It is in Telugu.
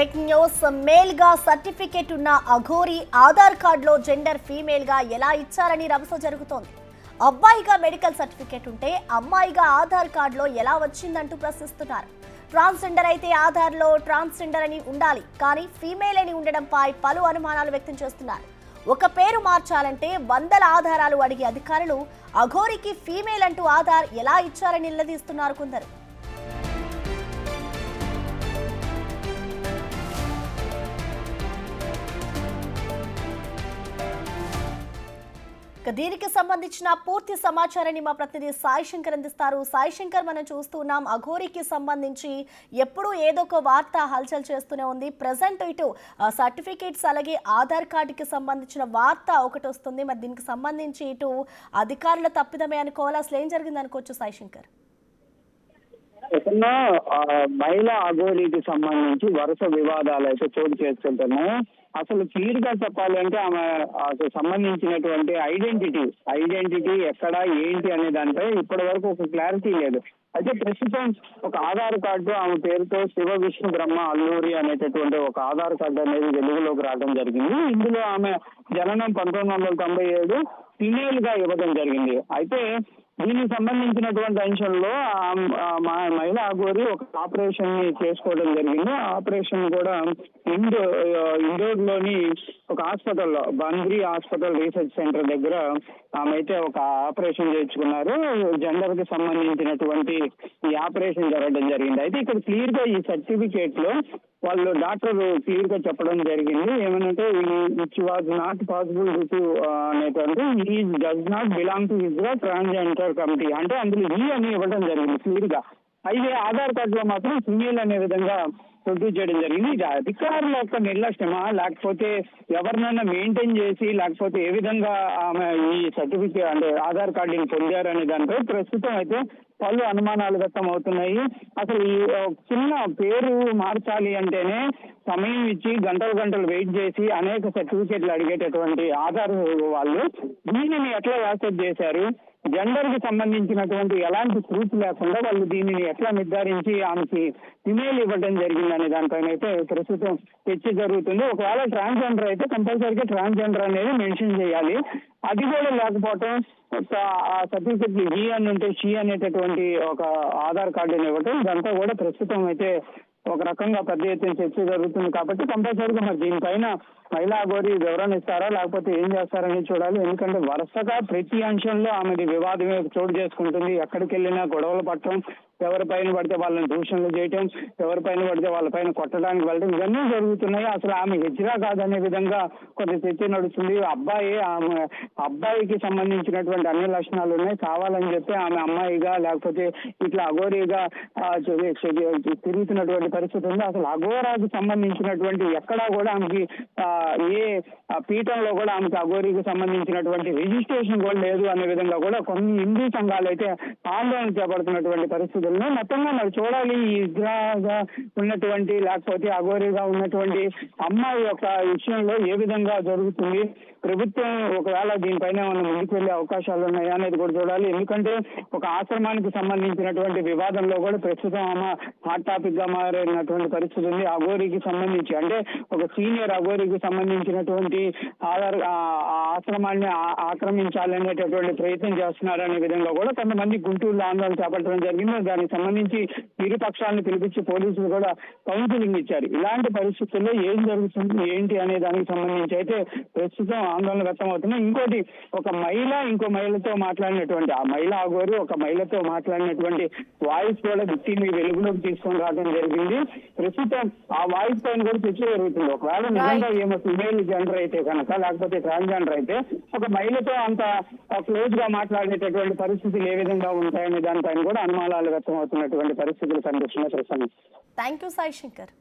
Breaking news. మేల్ గా సర్టిఫికేట్ ఉన్న అఘోరి ఆధార్ కార్డులో జెండర్ ఫీమేల్ గా ఎలా ఇచ్చారని రభస జరుగుతోంది. అబ్బాయిగా మెడికల్ సర్టిఫికేట్ ఉంటే అమ్మాయిగా ఆధార్ కార్డులో ఎలా వచ్చిందంటూ ప్రశ్నిస్తున్నారు. ట్రాన్స్జెండర్ అయితే ఆధార్లో ట్రాన్స్జెండర్ అని ఉండాలి, కానీ ఫీమేల్ అని ఉండడంపై పలు అనుమానాలు వ్యక్తం చేస్తున్నారు. ఒక పేరు మార్చాలంటే వందల ఆధారాలు అడిగే అధికారులు అఘోరికి ఫీమేల్ అంటూ ఆధార్ ఎలా ఇచ్చారని నిలదీస్తున్నారు కొందరు. దీనికి సంబంధించిన పూర్తి సమాచారాన్ని మా ప్రతినిధి సాయి శంకర్ అందిస్తారు. సాయి శంకర్, మనం చూస్తున్నాం అఘోరికి సంబంధించి ఎప్పుడూ ఏదో ఒక వార్త హల్చల్ చేస్తూనే ఉంది. ప్రజెంట్ ఇటు సర్టిఫికేట్స్ అలాగే ఆధార్ కార్డుకి సంబంధించిన వార్త ఒకటి వస్తుంది. మరి దీనికి సంబంధించి ఇటు అధికారుల తప్పిదమే అనుకోవాలి, అసలు ఏం జరిగింది అనుకోవచ్చు సాయి శంకర్? మహిళా అఘోరికి సంబంధించి వరుస వివాదాలు అయితే చోటు చేసుకుంటున్నాయి. అసలు క్లియర్ గా చెప్పాలి అంటే ఆమె సంబంధించినటువంటి ఐడెంటిటీ ఎక్కడ ఏంటి అనే దానిపై ఇప్పటి వరకు ఒక క్లారిటీ లేదు. అయితే ప్రస్తుతం ఒక ఆధార్ కార్డు ఆమె పేరుతో శివ విష్ణు బ్రహ్మ అల్లూరి అనేటటువంటి ఒక ఆధార్ కార్డు అనేది వెలుగులోకి రావడం జరిగింది. ఇందులో ఆమె జననం 1997 ఫిమేల్ గా ఇవ్వడం జరిగింది. అయితే దీనికి సంబంధించినటువంటి అంశంలో మహిళా అఘోరి ఒక ఆపరేషన్ ని చేసుకోవడం జరిగింది. ఆ ఆపరేషన్ కూడా ఇండోర్ లోని ఒక హాస్పిటల్లో, బంద్రీ హాస్పిటల్ రీసెర్చ్ సెంటర్ దగ్గర ఆమె అయితే ఒక ఆపరేషన్ చేయించుకున్నారు. జెండర్ కి సంబంధించినటువంటి ఈ ఆపరేషన్ జరగడం జరిగింది. అయితే ఇక్కడ క్లియర్ గా ఈ సర్టిఫికేట్ లో వాళ్ళు డాక్టర్ క్లియర్ గా చెప్పడం జరిగింది. ఏమనంటే which was not possible to అనేటువంటి ఈ does not belong to his transgender committee, అంటే అందులో ఈ అని ఇవ్వడం జరిగింది క్లియర్ గా. అయితే ఆధార్ కార్డులో మాత్రం ఫీమేల్ అనే విధంగా ప్రొడ్యూస్ చేయడం జరిగింది. ఇది అధికారుల యొక్క నిర్లక్ష్యమా, లేకపోతే ఎవరినైనా మెయింటైన్ చేసి, లేకపోతే ఏ విధంగా ఆమె ఈ సర్టిఫికేట్ అంటే ఆధార్ కార్డుని పొందారనే దానిపై ప్రస్తుతం అయితే పలు అనుమానాలు వ్యక్తం అవుతున్నాయి. అసలు ఈ చిన్న పేరు మార్చాలి అంటేనే సమయం ఇచ్చి గంటలు వెయిట్ చేసి అనేక సర్టిఫికేట్లు అడిగేటటువంటి ఆధార్ వాళ్ళు దీనిని ఎట్లా యాక్సెప్ట్ చేశారు? జెండర్ కి సంబంధించినటువంటి ఎలాంటి ప్రూఫ్ లేకుండా వాళ్ళు దీనిని ఎట్లా నిర్ధారించి ఆమెకి ఫిమేల్ ఇవ్వడం జరిగింది అనే దానిపైన అయితే ప్రస్తుతం చర్చ జరుగుతుంది. ఒకవేళ ట్రాన్స్జెండర్ అయితే కంపల్సరీగా ట్రాన్స్జెండర్ అనేది మెన్షన్ చేయాలి. అది కూడా లేకపోవటం, సర్టిఫికెట్ జీ అని ఉంటే షీ అనేటటువంటి ఒక ఆధార్ కార్డుని ఇవ్వటం, ఇదంతా కూడా ప్రస్తుతం అయితే ఒక రకంగా పెద్ద ఎత్తున చర్చ జరుగుతుంది. కాబట్టి కంపల్సరీగా మరి దీనిపైన మహిళా అఘోరి వివరణ ఇస్తారా, లేకపోతే ఏం చేస్తారని చూడాలి. ఎందుకంటే వరుసగా ప్రతి అంశంలో ఆమెది వివాదమే చోటు చేసుకుంటుంది. ఎక్కడికి వెళ్ళినా గొడవలు పట్టడం, ఎవరిపైన పడితే వాళ్ళని దూషణలు చేయటం, ఎవరిపైన పడితే వాళ్ళపైన కొట్టడానికి వెళ్ళడం, ఇవన్నీ జరుగుతున్నాయి. అసలు ఆమె హిజ్రా కాదనే విధంగా కొంత చర్చ నడుస్తుంది. అబ్బాయికి సంబంధించినటువంటి అన్ని లక్షణాలు ఉన్నాయి, కావాలని చెప్పి ఆమె అమ్మాయిగా లేకపోతే ఇట్లా అఘోరిగా తిరుగుతున్నటువంటి పరిస్థితి ఉంది. అసలు అఘోరాకు సంబంధించినటువంటి ఎక్కడా కూడా ఆమెకి ఏ పీఠంలో కూడా ఆమెకి అఘోరికి సంబంధించినటువంటి రిజిస్ట్రేషన్ కూడా లేదు అనే విధంగా కూడా కొన్ని హిందూ సంఘాలు అయితే ఆందోళన చేపడుతున్నటువంటి పరిస్థితుల్లో మొత్తంగా మరి చూడాలి. ఈ ఇజ్రాగా ఉన్నటువంటి లేకపోతే అఘోరిగా ఉన్నటువంటి అమ్మాయి యొక్క విషయంలో ఏ విధంగా జరుగుతుంది, ప్రభుత్వం ఒకవేళ దీనిపైన ఏమైనా ముందుకు వెళ్లే అవకాశాలు ఉన్నాయా అనేది కూడా చూడాలి. ఎందుకంటే ఒక ఆశ్రమానికి సంబంధించినటువంటి వివాదంలో కూడా ప్రస్తుతం ఆమె హాట్ టాపిక్ గా మారినటువంటి పరిస్థితి ఉంది. అఘోరికి సంబంధించి అంటే ఒక సీనియర్ అఘోరికి సంబంధించినటువంటి ఆశ్రమాన్ని ఆక్రమించాలనేటటువంటి ప్రయత్నం చేస్తున్నారనే విధంగా కూడా కొంతమంది గుంటూరులో ఆందోళన చేపట్టడం జరిగింది. దానికి సంబంధించి ఇరు పక్షాలను పిలిపించి పోలీసులు కూడా కౌన్సిలింగ్ ఇచ్చారు. ఇలాంటి పరిస్థితుల్లో ఏం జరుగుతుంది ఏంటి అనే దానికి సంబంధించి అయితే ప్రస్తుతం ఆందోళన వ్యక్తం అవుతున్నాయి. ఇంకోటి, ఒక మహిళ ఇంకో మహిళతో మాట్లాడినటువంటి ఆ మహిళా అఘోరి ఒక మహిళతో మాట్లాడినటువంటి వాయిస్ కూడా వ్యక్తిని వెలుగులోకి తీసుకొని రావడం జరిగింది. ప్రస్తుతం ఆ వాయిస్ పైన కూడా చర్చ జరుగుతుంది. ఒకవేళ నిజంగా ఏమో ఫిమేల్ జెండర్ అయితే కనుక, లేకపోతే ట్రాన్స్జెండర్ అయితే ఒక మహిళతో అంత క్లోజ్ గా మాట్లాడేటటువంటి పరిస్థితులు ఏ విధంగా ఉంటాయనే దానిపైన కూడా అనుమానాలు వ్యక్తం అవుతున్నటువంటి పరిస్థితులు కనిపిస్తున్నాయి. ప్రస్తుతం థ్యాంక్ యూ సాయి శంకర్.